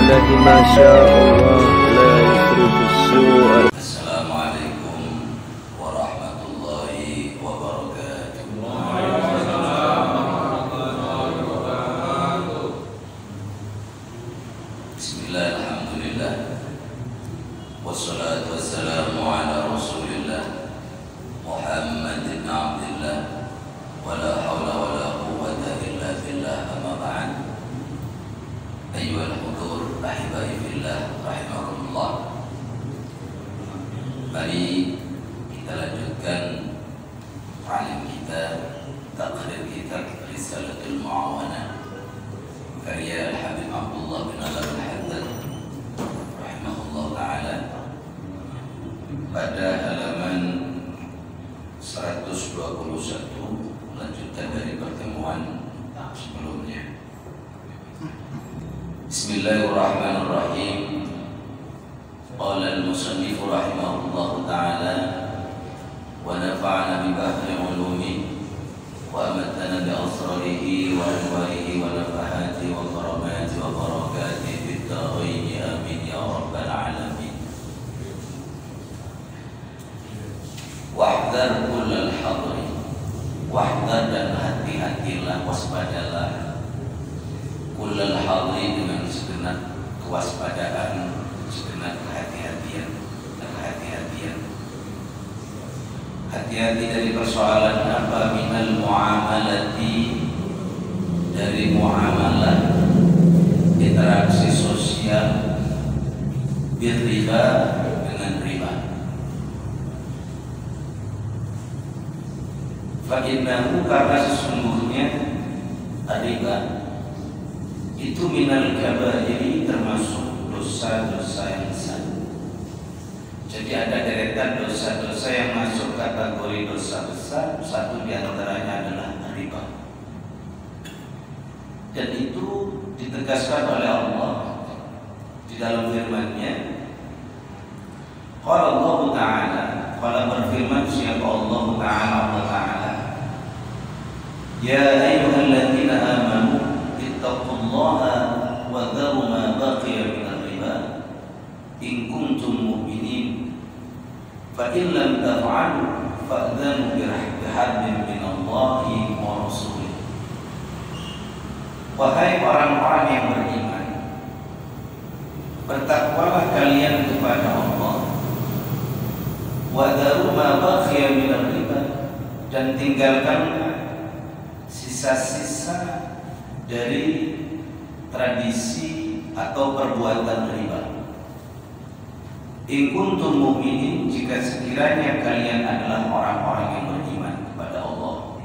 الله ما شاء الله لا يصرف السوء. Assalamualaikum warahmatullahi wabarakatuh. Bismillah, alhamdulillah, wassalatu wassalamu ala rasulillah Muhammad ibn Abdillah, wala hawla wala quwwata illa billah, amma ba'd. Ayyuhal hudur ahibai fillah rahimakumullah. Mari kita lanjutkan ta'lim kita, takhrir kita Risalatul Mu'awanah karya Al-Habib Abdullah bin Alab Al-Haddad rahimahullah ta'ala pada halaman 121, lanjutan dari pertemuan sebelumnya. Bismillahirrahmanirrahim. Qala al-musannif rahimahullah ta'ala wa nafa'ana bi bahri ulumi wa amatana bi asrarihi wa anwarihi wa nafahati wa karamati wa barakati fid darain, amin ya rabbal alamin. Wahdar kullal hadri, wahdar dan hati-hatilah, waspadalah kullal hadri dengan segenap kewaspadaan, segenap kehati-hatian dan kehati-hatian. Hati-hati dari persoalan apa? Minal muamalati, dari muamalah, interaksi sosial, birriba, dengan riba. Fa'innahu, karena sesungguhnya riba itu minal kabairi, termasuk dosa-dosa yang besar. Jadi ada deretan dosa-dosa yang masuk kategori dosa besar. Satu diantaranya adalah riba, dan itu ditegaskan oleh Allah di dalam firman-Nya. Qala Allah Ta'ala, qala berfirman siapa Allah Ta'ala, ya ayyuhalladzina amanu ittaqullaha wa dharu ma baqiya minar riba in kuntum mu'minin fa in lam taf'alu fa'dhanu biharbin minallahi wa rasulih. Wahai orang-orang yang beriman, bertakwalah kalian kepada Allah, wa dharu ma baqiya minar riba, dan tinggalkanlah sisa-sisa dari tradisi atau perbuatan riba. In kuntum mu'minin, jika sekiranya kalian adalah orang-orang yang beriman kepada Allah.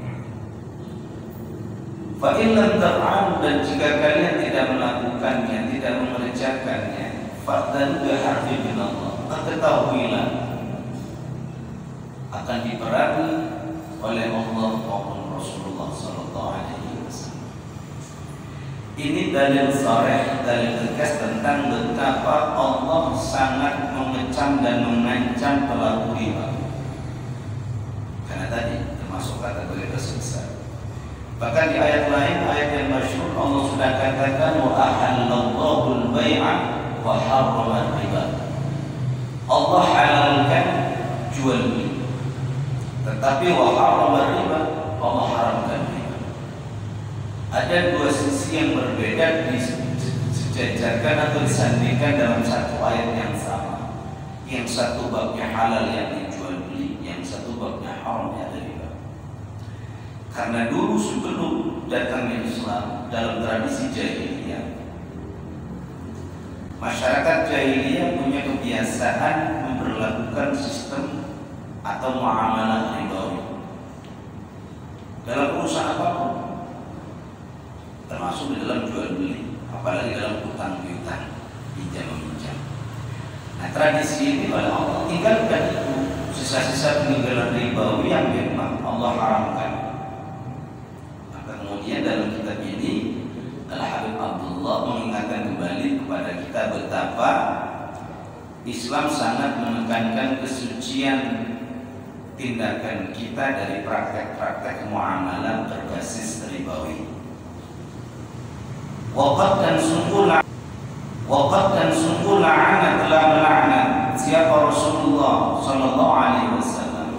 Fa in lam taf'alu, dan jika kalian tidak melakukannya, tidak mengerjakannya, fa'dhanu biharbin minallah, ketahuilah akan diperangi oleh Allah maupun Rasulullah sallallahu alaihi wasallam. Ini dalil sharih, dalil tegas tentang betapa Allah sangat mengecam dan mengancam pelaku riba. Karena tadi termasuk kategori dosa besar. Bahkan di ayat lain, ayat yang masyhur, Allah sudah katakan wa ahallallahu al-bai'a wa harrama riba. Allah halalkan jual beli, tetapi wa harrama riba, Allah haramkan riba. Ada dua sisi yang berbeda disejajarkan atau disandingkan dalam satu ayat yang sama. Yang satu babnya halal yang dijual beli, yang satu babnya haram yang riba. Karena dulu sebelum datangnya Islam, dalam tradisi jahiliyah, masyarakat jahiliyah punya kebiasaan memperlakukan sistem atau muamalah ribawi dalam urusan apapun, termasuk di dalam jual beli, apalagi dalam utang piutang, pinjam meminjam. Nah, tradisi ini oleh Allah tinggalkan itu, sisa-sisa peninggalan ribawi yang memang Allah haramkan. Maka kemudian dalam kitab ini Al-Habib Abdullah mengingatkan kembali kepada kita betapa Islam sangat menekankan kesucian tindakan kita dari praktek-praktek muamalah berbasis ribawi. Waqad, dan sungguhlah Waqad dan sungguh la'ana telah melaknat siapa Rasulullah sallallahu alaihi wasallam.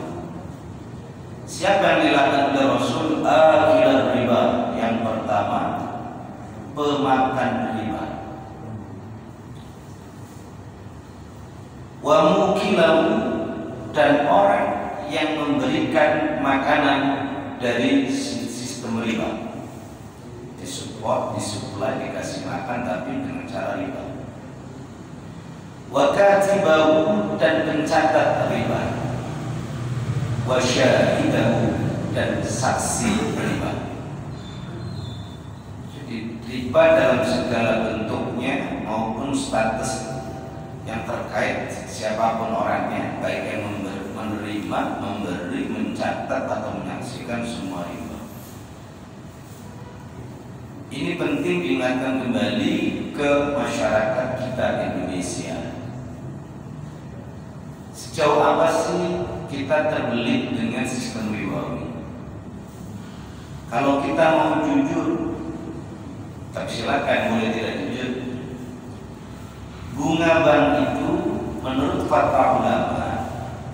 Siapa yang dilaknat oleh Rasul? Akil riba. Yang pertama, pemakan riba. Wa mukilahu, dan orang yang memberikan makanan dari sistem riba. Disupport, disuplai, dikasih makan tapi dengan cara riba. Wa katibahu, dan pencatat riba. Wa syahidahu, dan saksi riba. Jadi riba dalam segala bentuknya maupun status yang terkait siapapun orangnya, baik yang menerima, memberi, mencatat atau menyaksikan, semua riba. Ini penting diingatkan kembali ke masyarakat kita Indonesia. Sejauh apa sih kita terbelit dengan sistem ribawi? Kalau kita mau jujur, tapi silakan, boleh tidak jujur. Bunga bank itu menurut fatwa ulama,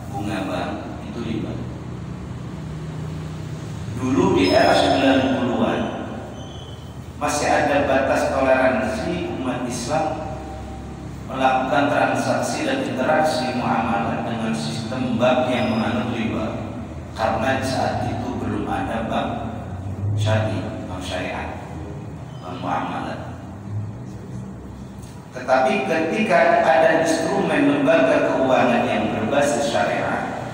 bunga bank itu riba. Dulu di era 90-an masih ada batas toleransi umat Islam melakukan transaksi dan interaksi muamalah dengan sistem bank yang menganut riba, karena saat itu belum ada bank syariah, bank syariah, bank muamalah. Tetapi ketika ada instrumen lembaga keuangan yang berbasis syariah,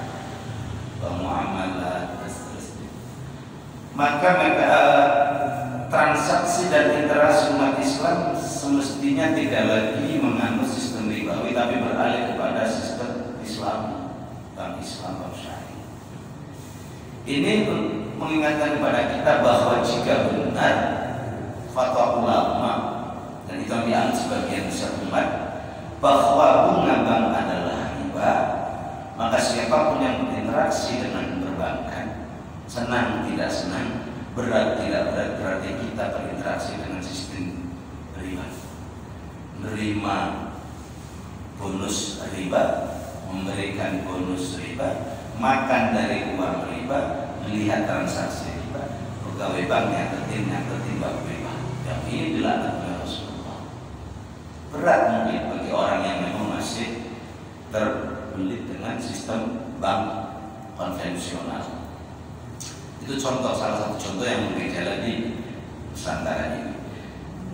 bank muamalah dan seterusnya, maka transaksi dan interaksi umat Islam semestinya tidak lagi menganut sistem ribawi, tapi beralih kepada sistem Islam, bank Islam, bank syariah. Ini mengingatkan kepada kita bahwa jika benar fatwa ulama, dan itu dianggap sebagian besar umat, bahwa bunga bank adalah riba, maka siapapun yang berinteraksi dengan perbankan, senang tidak senang, berat tidak berat, berarti kita berinteraksi dengan sistem riba. Menerima bonus riba, memberikan bonus riba, makan dari uang riba, melihat transaksi riba, pegawai bank yang ketimbang riba. Yang ini dilaknat oleh Rasulullah. Berat mungkin bagi orang yang memang masih terbelit dengan sistem bank konvensional. Itu contoh, salah satu contoh yang bergejala di Nusantara ini.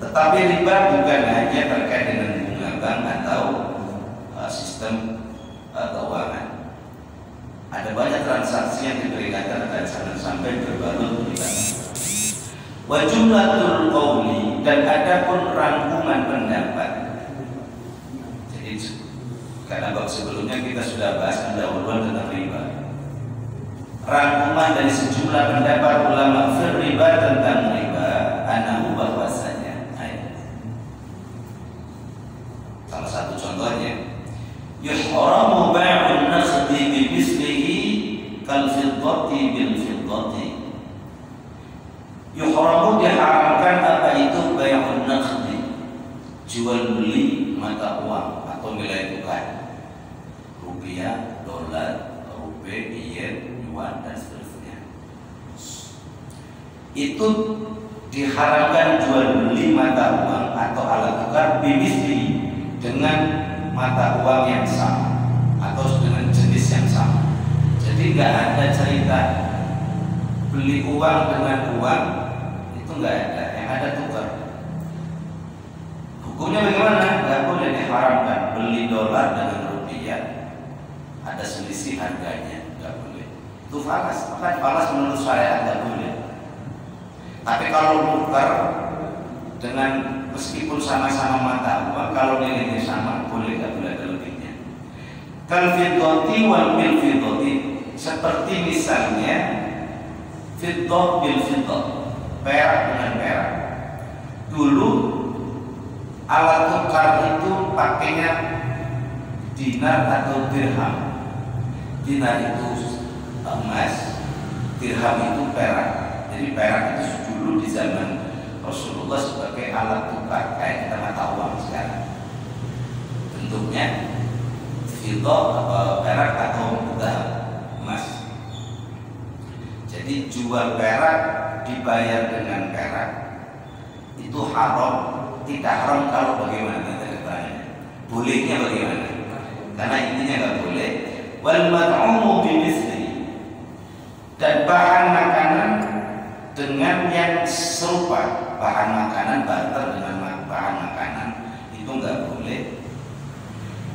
Tetapi riba bukan hanya terkait dengan bunga bank atau sistem keuangan. Ada banyak transaksi yang diberikan terkait sampai berbalut riba. Wa jumlatul qawli, dan ada pun rangkuman pendapat. Jadi karena bab sebelumnya kita sudah bahas pendahuluan tentang riba. Rangkuman dari sejumlah pendapat ulama fir riba tentang riba, anahu bahwasanya, salah satu contohnya, yuhramu bai'un nakhdi bi mislihi kal fiddati bil fiddati. Yuhramu, diharamkan apa itu bai'un nakhdi, jual beli mata uang atau nilai tukar, rupiah, dolar, rupiah, yen, dan seterusnya. Itu diharamkan jual beli mata uang atau alat tukar bimisli, dengan mata uang yang sama atau dengan jenis yang sama. Jadi nggak ada cerita beli uang dengan uang, itu nggak ada. Yang ada tukar. Hukumnya bagaimana? Nggak boleh, diharamkan. Beli dolar dengan rupiah, ada selisih harganya, nggak boleh. Itu falas, maka falas menurut syariat tidak boleh. Tapi kalau tukar dengan meskipun sama-sama mata uang, kalau nilainya sama, boleh, tidak boleh ada lebihnya. Kal fiddati wal bil fiddati, seperti misalnya fiddah bil fiddah, perak dengan perak. Dulu alat tukar itu pakainya dinar atau dirham. Dinar itu emas, dirham itu perak. Jadi perak itu dulu di zaman Rasulullah sebagai alat tukar, kayak kita mata uang sekarang. bentuknya fiddah perak atau emas. Jadi jual perak dibayar dengan perak itu haram. Tidak haram kalau bagaimana? Bolehnya bagaimana? Karena intinya nggak boleh. Wal mat'umu bimisli, dan bahan makanan dengan yang serupa, bahan makanan barter dengan bahan makanan itu nggak boleh,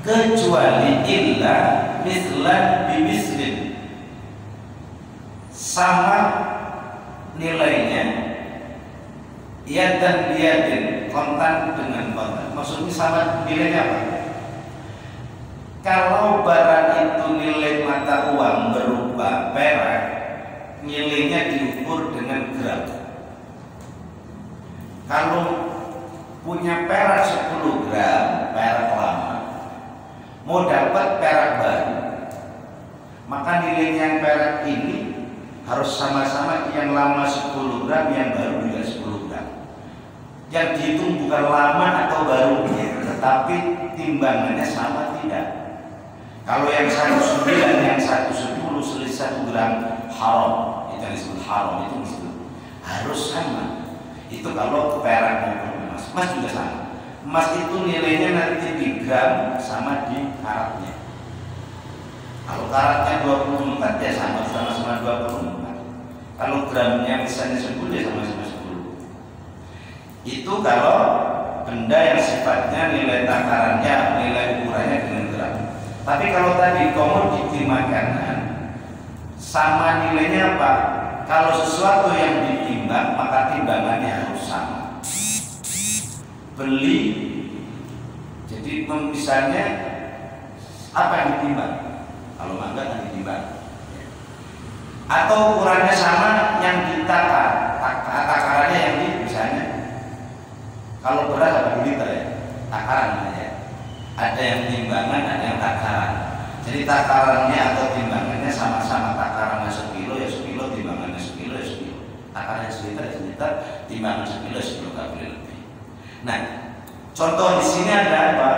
kecuali illa mislan bimislin, sama nilainya dan biadin, kontan dengan kontan. Maksudnya sama nilainya apa? Kalau barang itu nilai mata uang berupa perak, nilainya diukur dengan gram. Kalau punya perak 10 gram, perak lama, mau dapat perak baru, maka nilainya yang perak ini harus sama-sama, yang lama 10 gram, yang baru juga 10 gram. Yang dihitung bukan lama atau barunya, tetapi timbangannya sama tidak. Kalau yang 1,9, yang 1,10, selisih 1 gram haram, itu yang disebut haram, itu disebut harus sama. Itu kalau perak maupun emas. Emas juga sama. Emas itu nilainya nanti di gram sama di karatnya. Kalau karatnya 24 ya sama-sama 24. Kalau gramnya misalnya 10 ya sama-sama 10. Itu kalau benda yang sifatnya nilai takarannya, nilai ukurannya dengan gram. Tapi kalau tadi komoditi makanan, sama nilainya apa? Kalau sesuatu yang ditimbang, maka timbangannya harus sama. Beli, jadi misalnya apa yang ditimbang? Kalau mangga kan ditimbang. Atau ukurannya sama yang ditakar, takarannya yang di misalnya. Kalau beras apa liter ya? Takaran namanya. Ada yang timbangan, ada yang takaran. Jadi takarannya atau timbangannya sama-sama. Takarannya 1 kilo ya 1 kilo, timbangannya 1 kilo ya 1 kilo. Takarannya 1 liter ya 1 liter, timbangan 1 kilo ya 1 kilo, nggak boleh lebih. Nah, contoh di sini ada apa?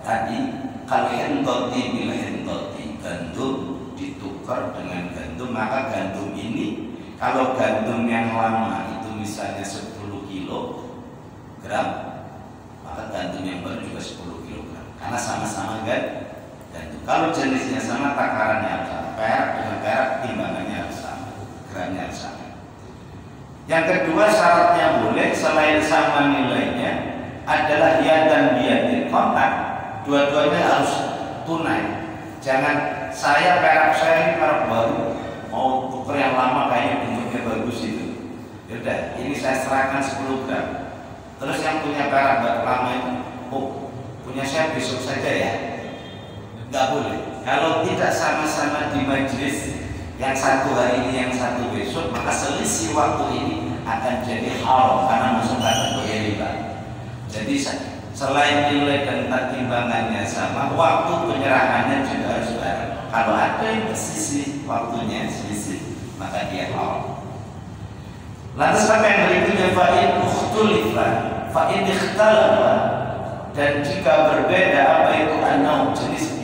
Tadi kalau hentoti bila hentoti, gandum ditukar dengan gandum, maka gandum ini kalau gandum yang lama itu misalnya 10 kilogram, maka gandum yang baru juga 10 kilogram, karena sama-sama gandum. Kalau jenisnya sama, takarannya harus sama, perak dengan perak timbangannya harus sama, gramnya harus sama. Yang kedua syaratnya boleh selain sama nilainya adalah dan biadil, kontak. Dua-duanya harus tunai. Jangan saya perak saya ini perak baru, mau tuker yang lama kayaknya bentuknya bagus itu. Yaudah, ini saya serahkan 10 gram. Terus yang punya perak lama itu, oh punya saya besok saja ya. Nggak boleh. Kalau tidak sama-sama di majelis, yang satu hari ini, yang satu besok, maka selisih waktu ini akan jadi haram karena masuk kategori riba. Jadi selain nilai dan timbangannya sama, waktu penyerahannya juga harus bareng. Kalau ada yang bersisi waktunya selisih, maka dia haram. Lantas apa yang berikutnya? Fa'in ukhtulifa, fa'in ikhtalafa, dan jika berbeda apa itu anau jenisnya.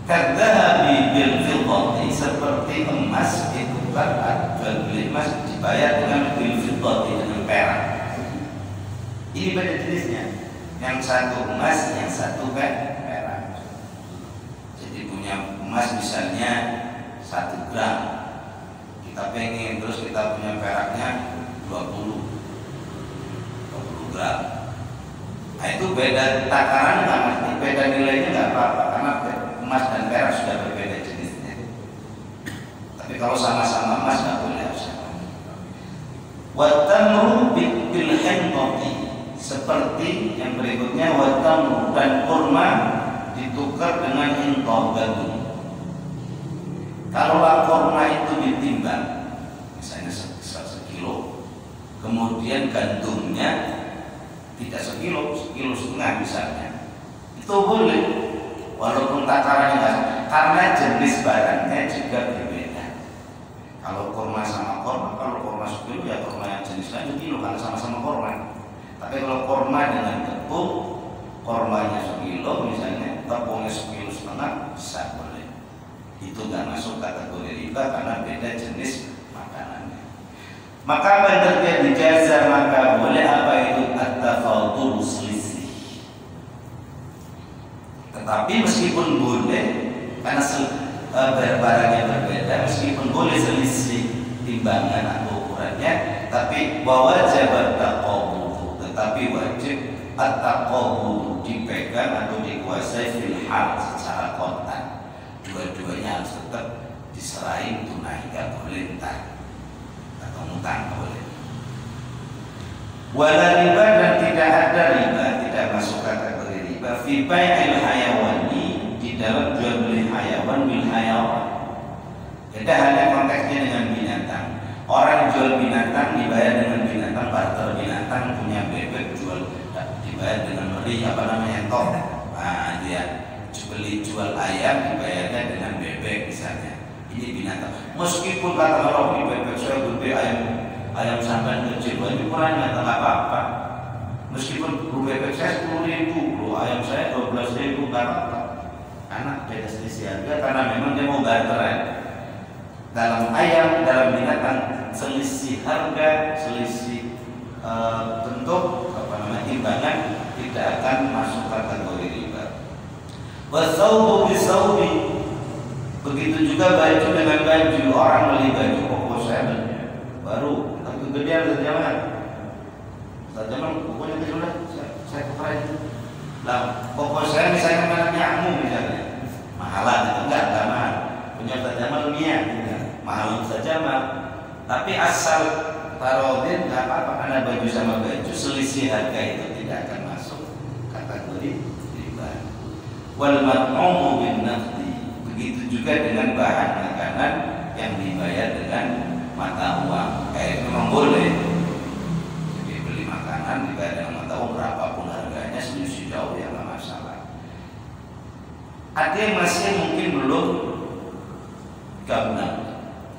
Kadzahabi bil fiddati, seperti emas itu kan jual beli emas dibayar dengan bil fiddati, dengan perak. Ini beda jenisnya. Yang satu emas, yang satu perak. Jadi punya emas misalnya 1 gram, kita pengen, terus kita punya peraknya 20 gram. Nah itu beda takaran nggak mesti, beda nilainya nggak apa-apa, karena emas dan perak sudah berbeda jenisnya. Tapi kalau sama-sama emas nggak boleh harus sama. Watamru bil hentoti, seperti yang berikutnya, watamru, dan kurma ditukar dengan hintoh, gandum. Kalau kurma itu ditimbang, misalnya 1 kilo, kemudian gandumnya tidak 1 kilo, 1,5 kilo misalnya, itu boleh, walaupun takarannya enggak, karena jenis barangnya juga berbeda. Kalau kurma sama kurma, kalau kurma 1 kilo ya kurma yang jenis lain 1 kilo, karena sama-sama kurma. Tapi kalau kurma dengan tepung kormanya sekilo misalnya, tepungnya sekilo setengah, bisa boleh. Itu nggak masuk kategori riba karena beda jenis makanannya. Maka apa yang terjadi jaza, maka boleh apa itu at-tafadhul, selisih. Tetapi meskipun boleh karena barangnya berbeda, meskipun boleh selisih timbangan atau ukurannya, tapi wajib at-taqabud, tetapi wajib at-taqabud, dipegang atau dikuasai fil hal, secara kontan. Dua-duanya harus tetap diserahin tunai, nggak boleh entar atau ngutang, nggak boleh. Wala riba, dan tidak ada riba, tidak masuk kategori riba fi bai'il hayawani, di dalam jual beli hayawan bil hayawan. Beda halnya konteksnya dengan binatang. Orang jual binatang dibayar dengan binatang, barter binatang, punya bebek jual dibayar dengan toh. Nah, dia jual ayam dibayarnya dengan bebek misalnya. Ini binatang. Meskipun kata orang di bebek saya gede, ayam sampai kecil, ini kurangnya tak apa-apa. Meskipun bebek saya 10.000, ayam saya 12.000, nggak apa-apa. Anak beda selisih harga karena memang dia mau barteran. Dalam ayam, dalam binatang, selisih harga, selisih bentuk timbangan tidak akan masuk kategori riba. Wasaubu bisaubi, begitu juga baju dengan baju. Orang beli baju koko saya baru, tapi kegedean Ustaz Jamal kokonya kecil lah, saya tukerin. Lah koko saya misalnya mereknya Amu misalnya, mahalan itu enggak mahal. Punya Ustaz Jamal Mia, mahal Ustaz Jamal. Tapi asal tarodin nggak apa-apa, karena baju sama baju selisih harga itu tidak akan masuk kategori riba. Wal mat'umu bin naqdi, begitu juga dengan bahan makanan yang dibayar dengan mata uang. Memang boleh. Jadi beli makanan dibayar dengan mata uang berapapun harganya, selisih jauh ya nggak masalah. Ada yang masih mungkin belum gabungan.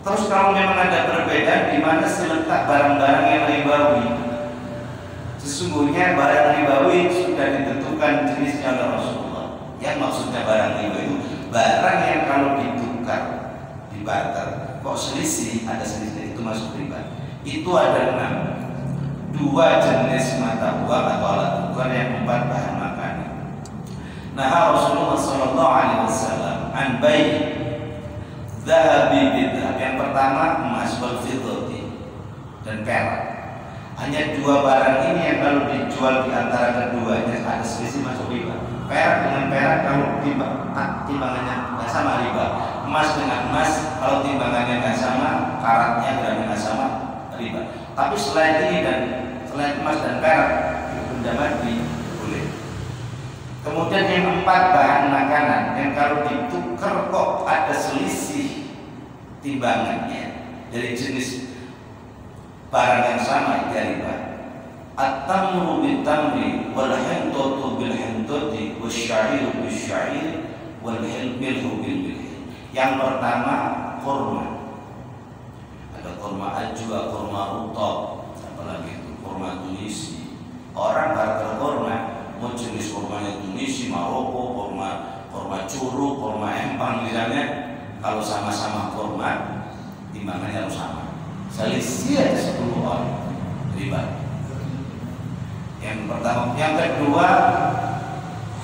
Terus kalau memang ada perbedaan di mana letak barang-barang yang ribawi, sesungguhnya barang ribawi sudah ditentukan jenisnya oleh Rasulullah. Yang maksudnya barang riba itu barang yang kalau ditukar, dibarter, kok selisih, ada selisih, itu masuk riba. Itu ada 6, 2 jenis mata uang atau alat tukar, yang 4 bahan makanan. Nah, Rasulullah SAW an bai' dhahabi bidhab, yang pertama emas wal fiddati dan perak. Hanya 2 barang ini yang kalau dijual di antara keduanya ada selisih masuk riba. Perak dengan perak kalau timbangannya nggak sama riba. Emas dengan emas kalau timbangannya nggak sama, karatnya gramnya nggak sama, riba. Tapi selain ini dan selain emas dan perak, benda mati boleh. Kemudian yang 4 bahan makanan yang kalau ditukar kok ada selisih timbangannya dari jenis barang yang sama, ya riba. At-tamru bil-tamri wal hintatu bil-hintati wasy-sya'iru bil-sya'iri wal milhu bil-milhi. Yang pertama kurma. Ada kurma ajwa, kurma utab, apalagi itu kurma Tunisi. Orang barter kurma, mau jenis kurmanya Tunisi, Maroko, kurma curug, kurma empang misalnya, kalau sama-sama kurma timbangannya harus sama. Selisih ada 10 orang riba. Yang pertama, yang kedua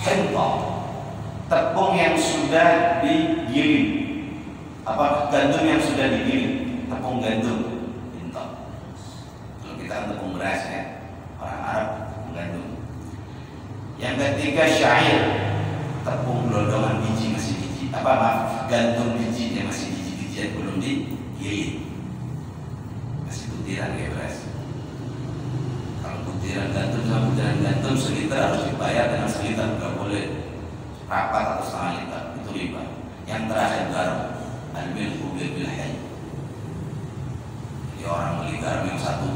hinta, tepung yang sudah digiling, gandum yang sudah digiling, tepung gandum hinta. Kalau kita kan tepung beras ya, orang Arab tepung gandum. Yang ketiga syair, tepung gelondongan biji, masih biji, gandum bijinya masih biji-bijian belum digiling, masih butiran kayak beras. Kalau butiran gandum sama butiran gandum seliter harus dibayar dengan seliter, nggak boleh rapat atau setengah liter, itu riba. Yang terakhir garam, al-milhu bil-milhi. Jadi orang beli garam yang satu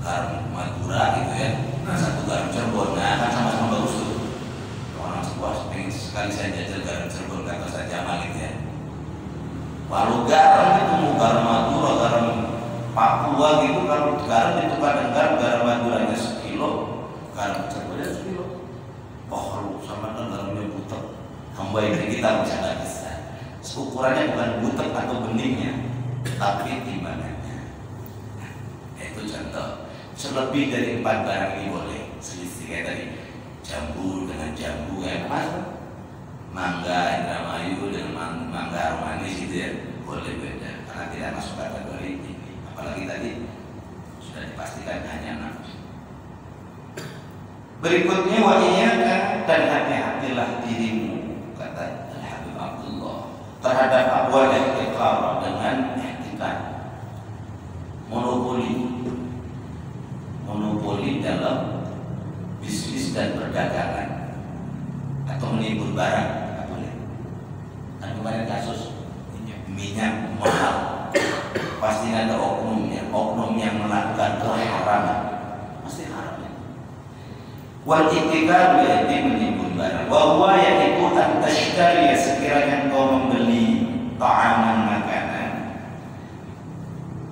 garam Madura gitu ya, satu garam Cirebon, nah kan sama-sama bagus tuh. Orang sebuah pengen sekali saya jajal garam Cirebon, kata saya Jamal gitu ya. Kalau garam itu mau garam Madura, garam Papua gitu, kalau garam itu kadang garam Maduranya 1 kilo, garam Cirebonnya 1 kilo. Oh, membuai kita bisa nggak bisa. Ukurannya bukan butek atau beningnya, tapi timbangannya. Nah, itu contoh. Selebih dari 4 barang ini boleh. Selisih kayak tadi, jambu dengan jambu yang apa? Mangga Indramayu dengan mangga Aromanis gitu ya, boleh beda karena tidak masuk kategori ini. Apalagi tadi sudah dipastikan hanya 6. Berikutnya wa'iyaka, dan hati-hatilah dirimu, kata Al-Habib Abdullah, terhadap aqwal ihtiqar, dengan ihtiqar, monopoli dalam bisnis dan perdagangan atau menimbun barang. Nggak boleh. Kan kemarin kasus minyak mahal, pasti ada oknum yang melakukan keharaman, pasti haram. Wal ittikal yaitu menimbun barang. Wa huwa yaitu an-tashtari, sekiranya kau membeli ta'aman, makanan,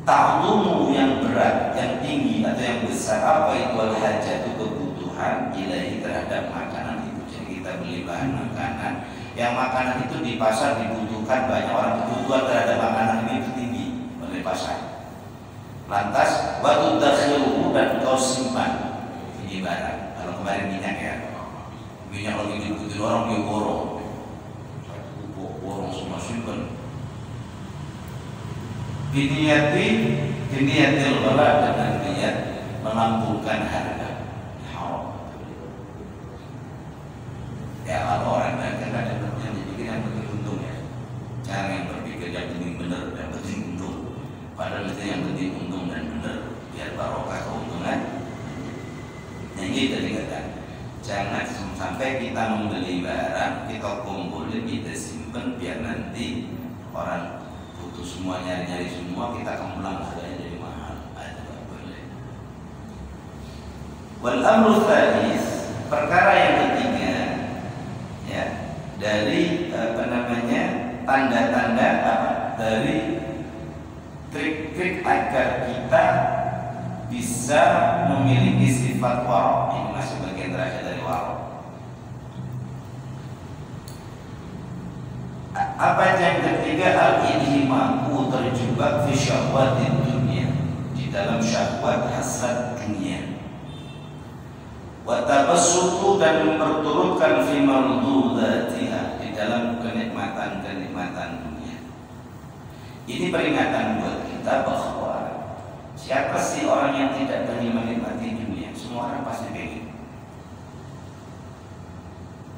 ta'lumu yang berat, yang tinggi atau yang besar, apa itu al-hajat, itu kebutuhan ilahi terhadap makanan itu. Jadi kita beli bahan makanan, yang makanan itu di pasar dibutuhkan banyak orang, kebutuhan terhadap makanan ini tinggi oleh pasar. Lantas batu dakhiru, dan kau simpan ini barang. Kalau kemarin minyak ya, minyak lagi dibutuhin orang, dia borong semua simpan. Biniyatil bala, dengan niat melambungkan harga. Haram. Ya kalau orang dagang ada yang dipikir yang penting untung ya. Jangan yang berpikir yang penting benar, yang penting untung. Padahal itu yang penting untung dan benar, biar barokah keuntungan. Nah ini tadi kata, jangan sampai kita membeli barang, kita kumpulin, kita simpen, biar nanti orang butuh semua, nyari-nyari semua, kita kembang harganya jadi mahal. Itu nggak boleh. Wal amru tsalis, perkara yang ketiga, ya, dari tanda-tanda dari trik-trik agar kita bisa memiliki sifat wara'. Ini masih bagian terakhir dari wara'. Apa yang ketiga? Al-idhimaku, terjebak fi syahwatin dunia, di dalam syahwat hasad dunia. Wa tabassutu, dan memperturutkan fi mardudatiha, di dalam kenikmatan-kenikmatan dunia. Ini peringatan buat kita bahwa siapa sih orang yang tidak berani menikmati dunia? Semua orang pasti pengen.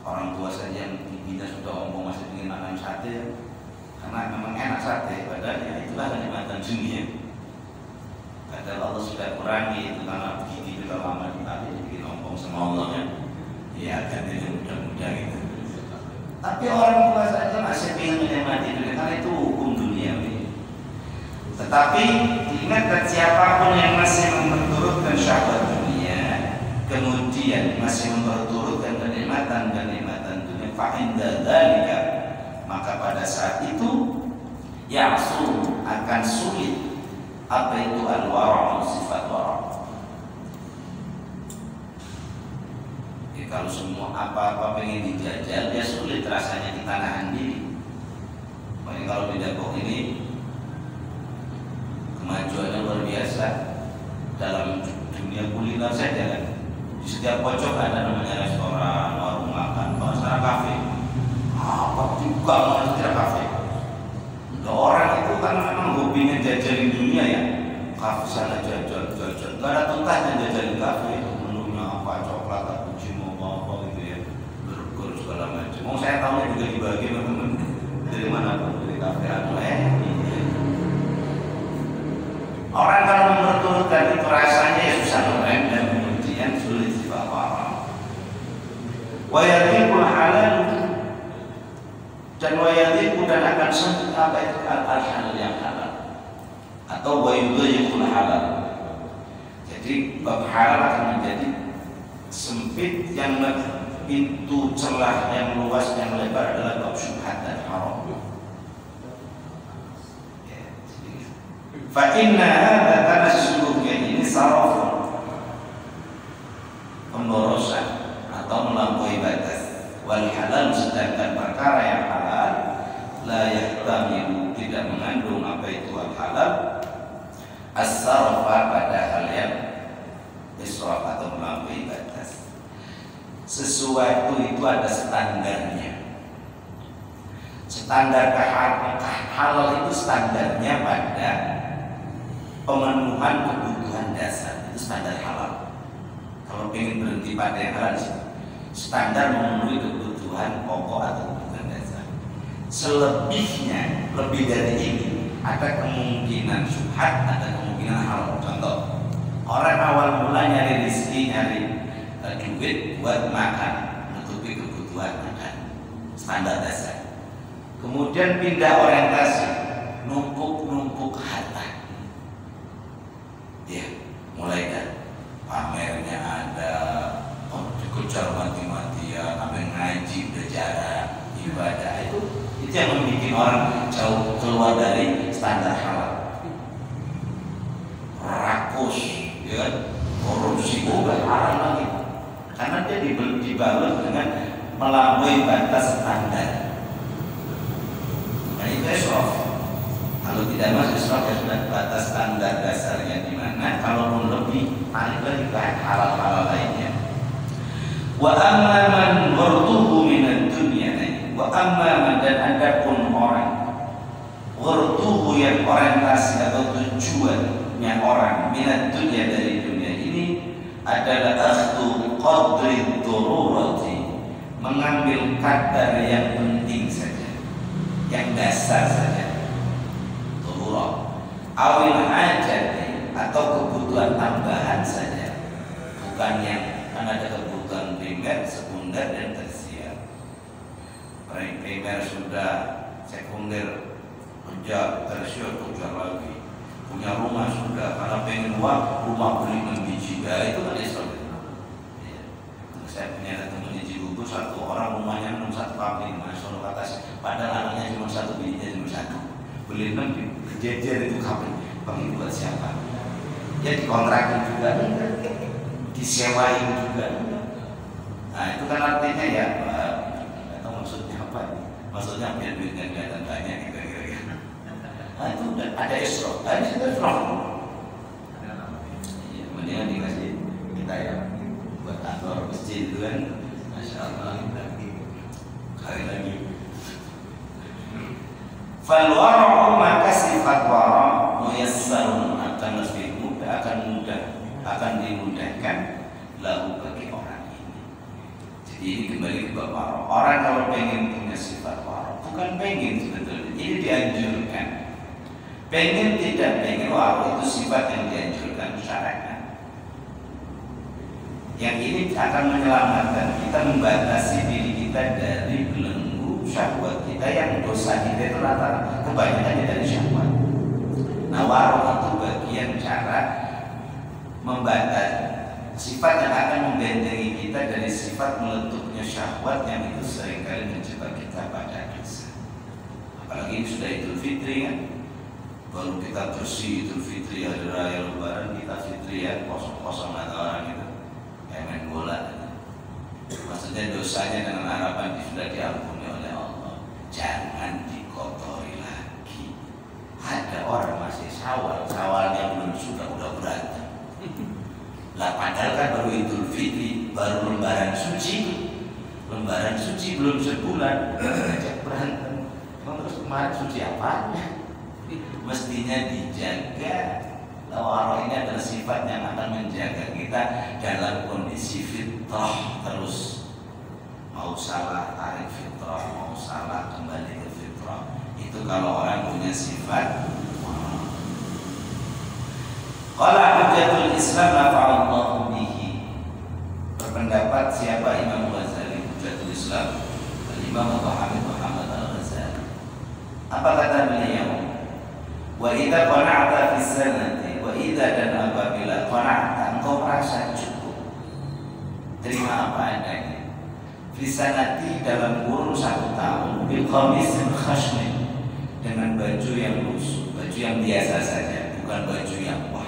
Orang tua saja yang kita sudah ngomong masih ingin makan sate, karena memang enak sate. Padahal ya itulah kenikmatan dunia. Padahal Allah sudah kurangi itu, karena gigi kita lama tadi jadi ngomong sama Allah kan. Ya kan itu mudah-mudah gitu. Tapi orang tua saja masih ingin menikmati dunia, karena itu hukum dunia. Tetapi ingatkan, siapapun yang masih memperturutkan syahwat dunia, kemudian masih memperturutkan kenikmatan dunia, fa'inda dzalika, maka pada saat itu ya'sul, akan sulit apa itu al-wara', sifat wara'. Kalau semua apa-apa pengen dijajal, ya sulit rasanya kita nahan diri. Makanya kalau di Depok ini kemajuannya luar biasa dalam dunia kuliner saja kan. Di setiap pojok ada namanya restoran, warung makan, bahkan kafe. Apa juga mana kafe? Orang itu kan memang hobinya jajalin dunia ya. Kafe sana jajal. Gak ada tuntasnya jajalin kafe. Menunya apa, coklat, cappuccino, apa gitu ya, burger segala macam. Mau saya tahu juga dibagi teman-teman dari mana pun, dari kafe atau orang kalau memperturutkan itu rasanya ya susah ngerem, dan kemudian sulit sifat wara'. Wa yadhiqul halal, dan wa yadhiqu, dan akan sempit apa itu al-halal yang halal, atau wa yudhiqul halal. Jadi bab halal akan menjadi sempit, yang pintu celah yang luas yang lebar adalah bab syubhat dan haram. Fa'inna hadza, karena sesungguhnya ini sarafun, pemborosan atau melampaui batas. Wal halal, sedangkan perkara yahtamilu tidak mengandung apa itu halal as-sarfa pada hal yang israf atau melampaui batas. Sesuatu itu ada standarnya. Standar halal itu standarnya pada pemenuhan kebutuhan dasar, itu standar halal. Kalau ingin berhenti pada yang halal, standar memenuhi kebutuhan pokok atau kebutuhan dasar. Selebihnya, lebih dari ini, ada kemungkinan syubhat, ada kemungkinan halal. Contoh, orang awal mula nyari rezeki, nyari duit buat makan, menutupi kebutuhan makan, standar dasar. Kemudian pindah orientasi, numpuk harta. Ya, mulai dari pamernya ada, dikejar mati-matian, sampai ngaji udah jarang, ibadah itu yang membuat orang jauh keluar dari standar halal. Rakus, ya, korupsi juga haram lagi, karena dia dibalut dengan melampaui batas standar. Nah itu israf. Kalau tidak masuk israf ya sudah batas standar dasarnya di mana. Kalau pun lebih, tarik lagi ke halal-halal lainnya. Wa amma man ghurtuhu minad dunya, wa amma man, dan adapun orang ghurtuhu yang orientasi atau tujuannya orang minad dunya dari dunia ini adalah akhdhu qadri darurati, mengambil kadar yang penting saja, yang dasar saja, darurah, awil hajati, atau kebutuhan tambahan saja, bukan yang kan ada kebutuhan primer, sekunder, dan tersier. Primer sudah, sekunder kerja, tersier kerja lagi. Punya rumah sudah, karena pengen uang, rumah beli 6 biji, ya itu kan Islam. Ya. Saya punya teman di Cibubur, satu orang rumahnya 6 satu kambing, masuk kata, padahal anaknya cuma 1 bijinya cuma 1, beli 6 jejer itu kambing, bagi buat siapa? Ya dikontrakin juga, disewain juga. Nah itu kan artinya ya, atau maksudnya apa? Maksudnya biar duitnya kelihatan banyak gitu kira-kira. Nah itu udah ada israf, ada israf. Ya, mendingan dikasih kita ya buat kantor masjid itu kan, masya Allah. Kali lagi. Fal wara'u, maka sifat wara' muyassarun, akan lebih mudah, akan dimudahkan lalu bagi orang ini. Jadi ini kembali ke wara'. Orang kalau pengen punya sifat wara', bukan pengen sebetulnya, ini dianjurkan. Pengen tidak pengen, wara' itu sifat yang dianjurkan syariat. Yang ini akan menyelamatkan kita, membatasi diri kita dari belenggu syahwat kita, yang dosa kita itu rata kebanyakan dari syahwat. Nah wara' itu bagian cara membatasi sifat yang akan membentengi kita dari sifat meletupnya syahwat yang itu seringkali menjebak kita pada dosa. Apalagi ini sudah Idul Fitri kan, baru kita bersih Idul Fitri, hari raya Lebaran kita fitri ya, kosong-kosong ada orang itu kayak main bola. Maksudnya dosanya dengan harapan sudah diampuni oleh Allah, jangan dikotori lagi. Ada orang masih sawalnya belum sudah udah berantem. Lah padahal kan baru Idul Fitri, baru lembaran suci belum sebulan, ajak berantem. Emang terus kemarin suci apanya? Mestinya dijaga. Wara' ini adalah sifat yang akan menjaga kita dalam kondisi fitrah terus. Mau salah tarik fitrah, mau salah kembali ke fitrah. Itu kalau orang punya sifat. Qala hujjatul Islam nafa'allahu bihi. Berpendapat siapa Imam Ghazali, hujjatul Islam, Imam Abu Hamid Muhammad Al-Ghazali. Apa kata beliau? Wa idza qana'ta fi sanati, wa idza, dan apabila qana'ta, engkau merasa cukup, terima apa adanya, fi sanati, dalam kurun 1 tahun, bil khamisin khashmin, dengan baju yang lusuh, baju yang biasa saja, bukan baju yang wah.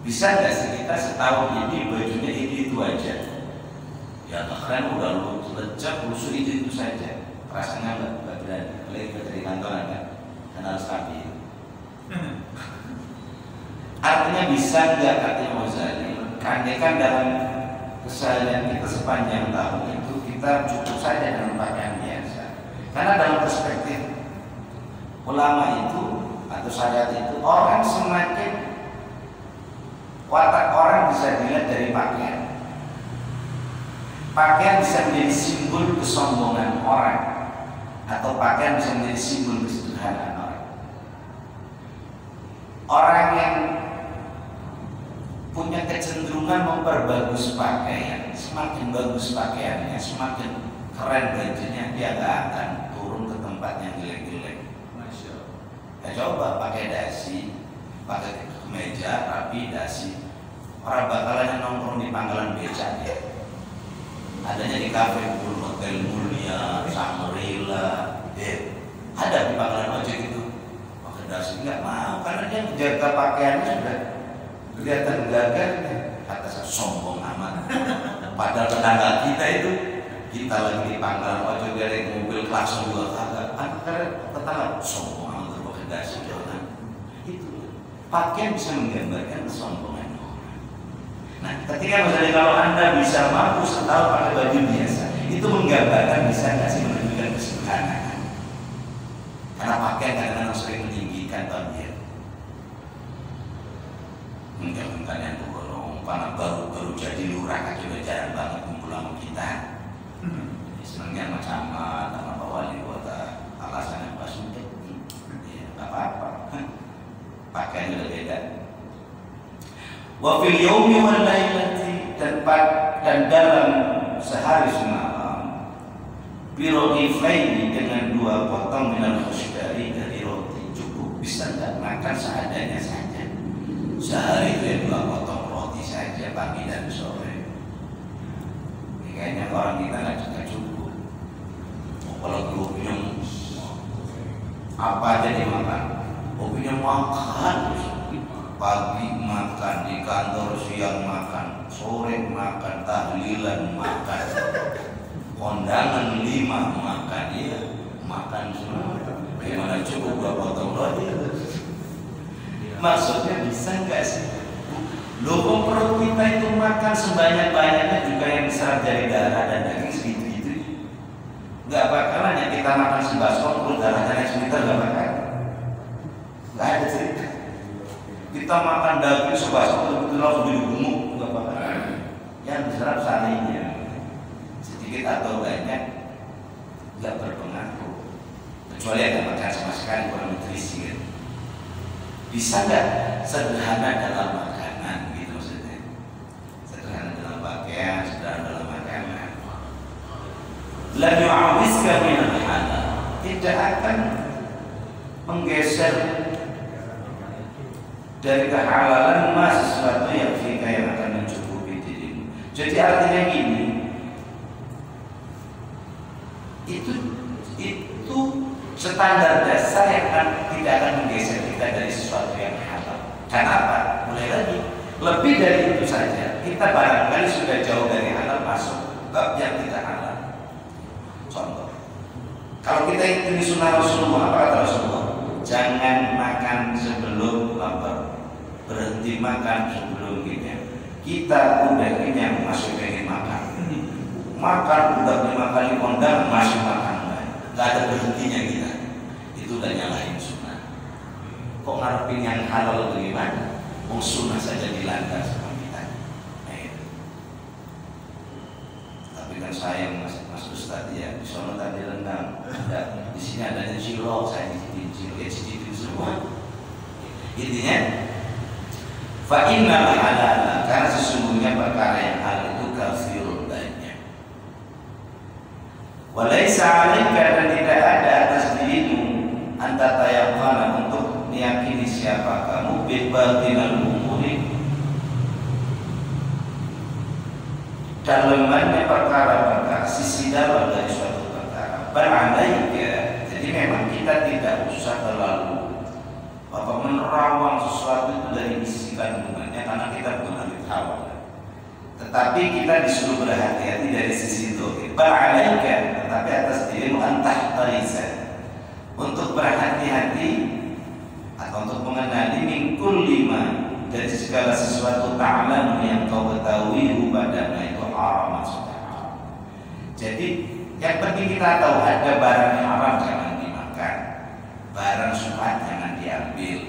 Bisa nggak sih kita setahun ini bajunya itu aja? Ya keren, udah lecek, musuh itu saja, rasanya nggak berani. Apalagi kita dari kantoran kan harus rapi. Artinya bisa nggak kata Ghazali? Kan dalam keseharian kita sepanjang tahun itu kita cukup saja dengan pakaian biasa. Karena dalam perspektif ulama itu atau syariat itu, orang semakin watak orang bisa dilihat dari pakaian. Pakaian bisa menjadi simbol kesombongan orang, atau pakaian bisa menjadi simbol kesederhanaan orang. Orang yang punya kecenderungan memperbagus pakaian, semakin bagus pakaiannya, semakin keren bajunya, dia gak akan turun ke tempat yang jelek-jelek. Ya coba pakai dasi, pakai kemeja rapi dasi, orang bakalan nongkrong di pangkalan beca ya. Adanya di kafe hotel mulia, Shangri-La, ada di pangkalan ojek itu pakai dasi, nggak mau karena dia menjaga pakaiannya sudah kelihatan gagah, kata sombong amat. Padahal tetangga kita itu, kita lagi di pangkalan ojek dari mobil klakson juga kagak, karena tetangga sombong amat pakai dasi jangan. Itu pakaian bisa menggambarkan kesombongan. Nah, ketika misalnya kalau Anda bisa mampu setahun pakai baju biasa, itu menggambarkan bisa nggak sih menunjukkan kesederhanaan? Karena pakaian kadang-kadang sering meninggikan tabiat. Mungkin yang kalau karena baru jadi lurah aja udah jarang banget kumpul sama kita. Senangnya macam sama Pak Wali kota, alasannya Pak Sudet, ya nggak apa-apa. Pakaian udah beda. Wa fil yaumi wal lailati, dan dalam sehari semalam, birodifaini, dengan 2 potong minal khusdari dari roti, cukup bisa nggak makan seadanya saja. Sehari itu 2 potong roti saja pagi dan sore. Kayaknya orang kita nggak cukup. Kalau grupnya apa aja dimakan, grupnya makan. Pagi makan di kantor, siang makan, sore makan, tahlilan makan, kondangan 5 makan, ya makan semua. Bagaimana cukup 2 potong roti? Maksudnya bisa nggak sih? Loh, perut kita itu makan sebanyak-banyaknya juga yang diserap dari darah dan daging segitu-gitu. Nggak bakalan ya kita makan sebaskom perut darahnya sebentar, nggak bakal. Nggak ada cerita. Kita makan daging sebaskom betul-betul langsung jadi gemuk, nggak bakal. Yang diserap salihnya sedikit atau banyak nggak berpengaruh, kecuali ada makan sama sekali kurang nutrisi kan. Bisa nggak sederhana dalam makanan gitu maksudnya? Sederhana dalam pakaian, sederhana dalam makanan. La yu'awizka minal halal, tidak akan menggeser dari kehalalan sesuatu yang fika yang akan mencukupi dirimu. Jadi artinya gini, itu standar dasar yang tidak akan menggeser kita dari sesuatu yang halal. Kenapa? Mulai lagi, lebih dari itu saja kita barangkali sudah jauh dari halal masuk bab yang tidak halal. Contoh, kalau kita ikuti sunnah Rasulullah, apa kata Rasulullah? Jangan makan sebelum lapar, berhenti makan sebelum kenyang. Kita udah kenyang masih pengen makan. Makan udah 5 kali kondangan masih makan, nggak ada berhentinya kita. Itu udah nyalahin sunnah. Kok ngarepin yang halal bagaimana? Mau sunnah saja dilanggar sama kita. Tapi kan sayang Mas Ustadz ya, di sana tadi rendang, di sini adanya cilok, saya cicipin semua. Intinya, fa innal halal, karena sesungguhnya perkara yang halal itu kafirun banyak. Walaysa 'alaika, dan tidak ada atas dirimu anta tayaqqana, untuk meyakini siapa kamu bibatinal umuri, dalamannya perkara-perkara, sisi dalam dari suatu perkara. Ba'alaika, jadi memang kita tidak usah terlalu menerawang sesuatu itu dari isi kandungannya, karena kita bukan ahli hawa. Tetapi kita disuruh berhati-hati dari sisi dohir. Ba'alaika, yajibu an tahtariza, untuk berhati-hati atau untuk mengenali min kulli ma, dari segala sesuatu ta'lamu yang kau ketahui padanya itu haram sudah haram. Jadi yang penting kita tahu ada barang haram jangan dimakan, barang syubhat jangan diambil,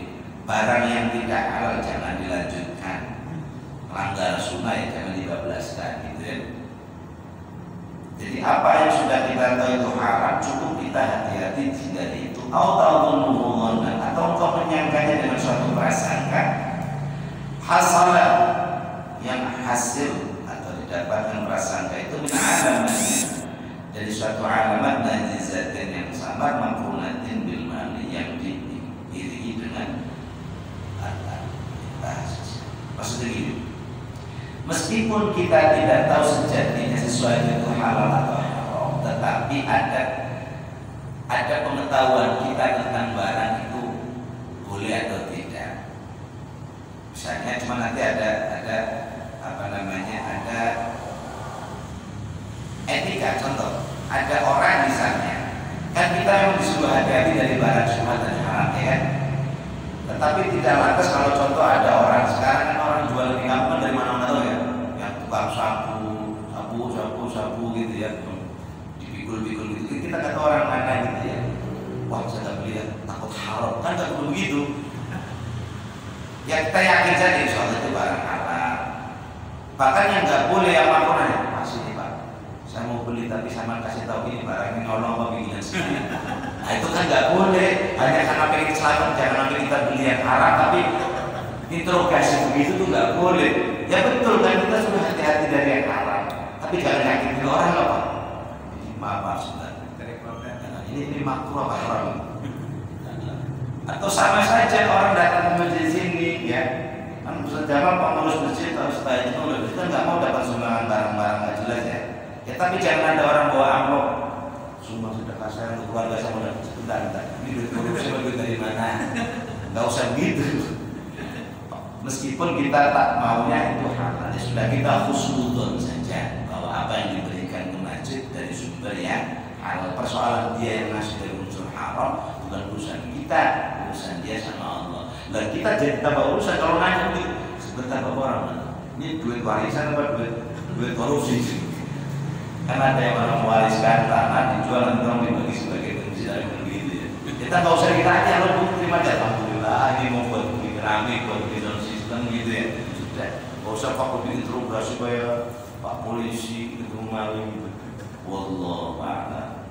barang yang tidak halal jangan dilanjutkan, melanggar sunnah ya jangan dibablaskan gitu ya. Jadi apa yang sudah kita tahu itu haram cukup kita hati-hati dari itu. Atau engkau menyangkanya dengan suatu prasangka hasalah yang hasil atau didapatkan prasangka itu min alamatnya, dari suatu alamat najizatin yang samar mampunatin bil mali yang diiringi dengan harta. Maksudnya gini, meskipun kita tidak tahu sejatinya sesuatu itu halal atau haram, tetapi ada pengetahuan kita tentang barang itu boleh atau tidak. Misalnya cuma nanti ada etika. Contoh, ada orang misalnya, kan kita memang disuruh hati-hati dari barang syubhat dan haram ya kan. Tetapi tidak lantas kalau contoh ada orang sekarang kan orang jual di kampung dari mana-mana tuh ya, yang tukang sapu gitu ya, dipikul-pikul gitu. Kita kata orang mana gitu ya, wah saya nggak beli ya, takut haram, kan nggak perlu begitu. Ya kita yakin saja soal itu barang halal. Bahkan yang nggak boleh yang makonan, masih nih Pak, saya mau beli tapi sama kasih tahu ini barang ini nolong apa bikinan sendiri. Nah itu kan nggak boleh, hanya karena pengen selamat, jangan sampai kita beli yang haram, tapi interogasi begitu tuh nggak boleh. Ya betul kan, kita sudah hati-hati dari yang haram, tapi jangan yakin orang apa. Maaf sudah. Ini makruh apa haram? Atau sama saja orang datang ke masjid sini ya, kan Ustaz Jamal pengurus masjid harus tanya dulu, kita nggak mau dapat sumbangan barang-barang nggak jelas ya. Ya tapi jangan ada orang bawa amplop sumbang sedekah saya untuk keluarga saya mau dapat sebentar, ini duit korupsi duit dari mana? Nggak usah begitu. Meskipun kita tak maunya itu halal, ya sudah kita husnudzon saja bahwa apa yang diberikan ke masjid dari sumber yang halal. Persoalan dia yang ngasih dari unsur haram bukan urusan kita, urusan dia sama Allah. Lah kita jadi tambah urusan kalau nanya duit sebentar bapak orang mana? Ini duit warisan apa duit korupsi? Karena ada yang orang mewariskan tanah dijual nanti orang dibagi sebagai masjid begitu ya. Kita nggak usah ditanya, lo terima aja. Alhamdulillah ini mau buat begini rame, buat begini sistem gitu ya. Sudah, nggak usah Pak bikin interogasi kayak Pak polisi itu maling gitu. Wallahu a'lam.